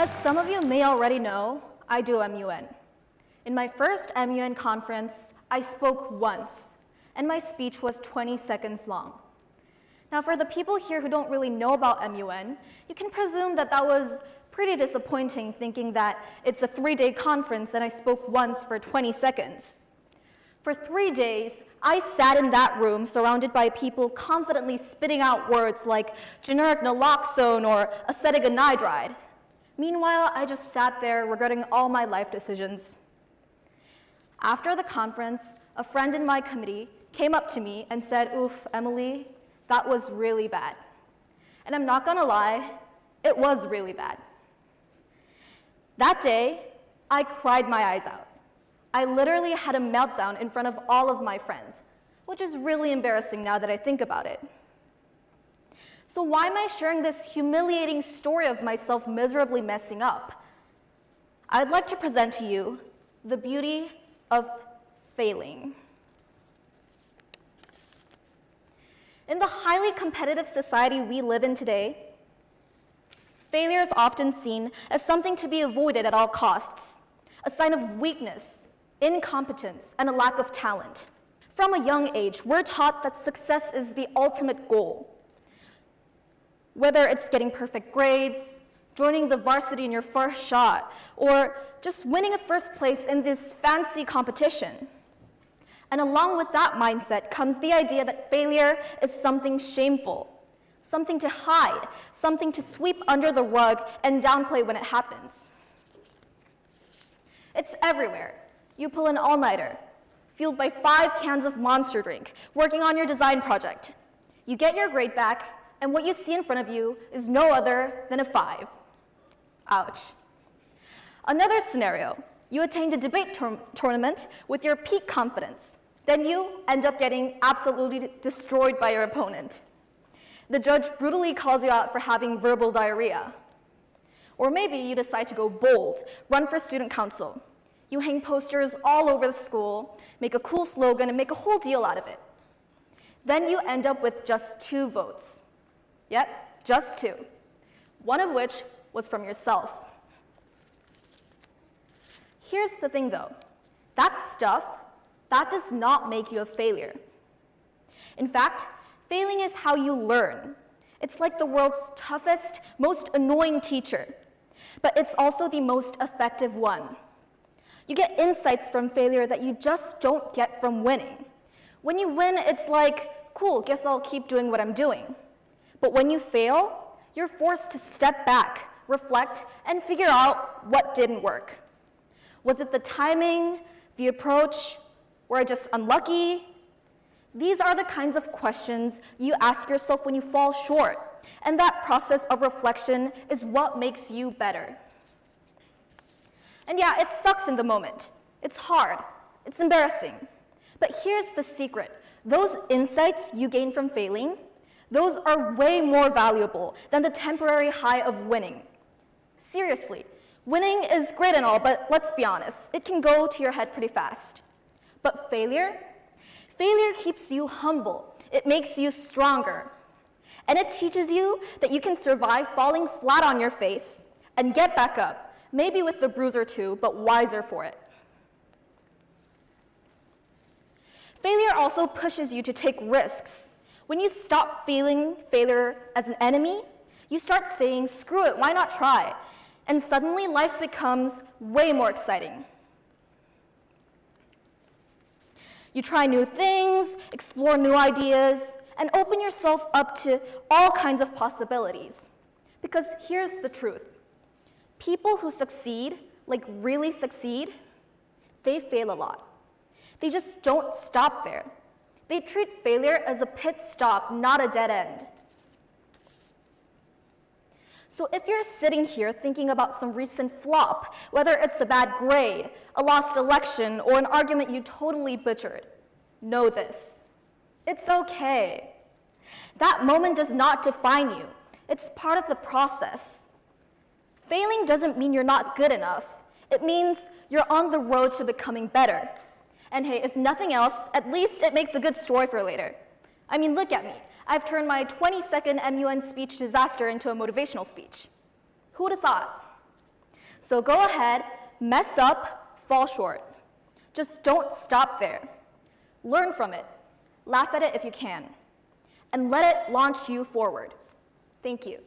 As some of you may already know, I do MUN. In my first MUN conference, I spoke once, and my speech was 20 seconds long. Now, for the people here who don't really know about MUN, you can presume that that was pretty disappointing, thinking that it's a 3-day conference and I spoke once for 20 seconds. For 3 days, I sat in that room surrounded by people confidently spitting out words like generic naloxone or acetonitrile. Meanwhile, I just sat there regretting all my life decisions. After the conference, a friend in my committee came up to me and said, "Oof, Emily, that was really bad." And I'm not gonna lie, it was really bad. That day, I cried my eyes out. I literally had a meltdown in front of all of my friends, which is really embarrassing now that I think about it. So why am I sharing this humiliating story of myself miserably messing up? I'd like to present to you the beauty of failing. In the highly competitive society we live in today, failure is often seen as something to be avoided at all costs, a sign of weakness, incompetence, and a lack of talent. From a young age, we're taught that success is the ultimate goal. Whether it's getting perfect grades, joining the varsity in your first shot, or just winning a first place in this fancy competition. And along with that mindset comes the idea that failure is something shameful, something to hide, something to sweep under the rug and downplay when it happens. It's everywhere. You pull an all-nighter, fueled by 5 cans of Monster drink, working on your design project. You get your grade back, and what you see in front of you is no other than a 5. Ouch. Another scenario, you attained a debate tournament with your peak confidence. Then you end up getting absolutely destroyed by your opponent. The judge brutally calls you out for having verbal diarrhea. Or maybe you decide to go bold, run for student council. You hang posters all over the school, make a cool slogan, and make a whole deal out of it. Then you end up with just 2 votes. Yep, just 2. One of which was from yourself. Here's the thing though, that stuff, that does not make you a failure. In fact, failing is how you learn. It's like the world's toughest, most annoying teacher, but it's also the most effective one. You get insights from failure that you just don't get from winning. When you win, it's like, cool, guess I'll keep doing what I'm doing. But when you fail, you're forced to step back, reflect, and figure out what didn't work. Was it the timing, the approach, were I just unlucky? These are the kinds of questions you ask yourself when you fall short, and that process of reflection is what makes you better. And yeah, it sucks in the moment. It's hard, it's embarrassing. But here's the secret. Those insights you gain from failing, those are way more valuable than the temporary high of winning. Seriously, winning is great and all, but let's be honest, it can go to your head pretty fast. But failure keeps you humble. It makes you stronger. And it teaches you that you can survive falling flat on your face and get back up, maybe with a bruise or 2, but wiser for it. Failure also pushes you to take risks. When you stop feeling failure as an enemy, you start saying, screw it, why not try? And suddenly life becomes way more exciting. You try new things, explore new ideas, and open yourself up to all kinds of possibilities. Because here's the truth. People who succeed, like really succeed, they fail a lot. They just don't stop there. They treat failure as a pit stop, not a dead end. So if you're sitting here thinking about some recent flop, whether it's a bad grade, a lost election, or an argument you totally butchered, know this. It's okay. That moment does not define you. It's part of the process. Failing doesn't mean you're not good enough. It means you're on the road to becoming better. And hey, if nothing else, at least it makes a good story for later. I mean, look at me. I've turned my 20-second MUN speech disaster into a motivational speech. Who would have thought? So go ahead, mess up, fall short. Just don't stop there. Learn from it. Laugh at it if you can. And let it launch you forward. Thank you.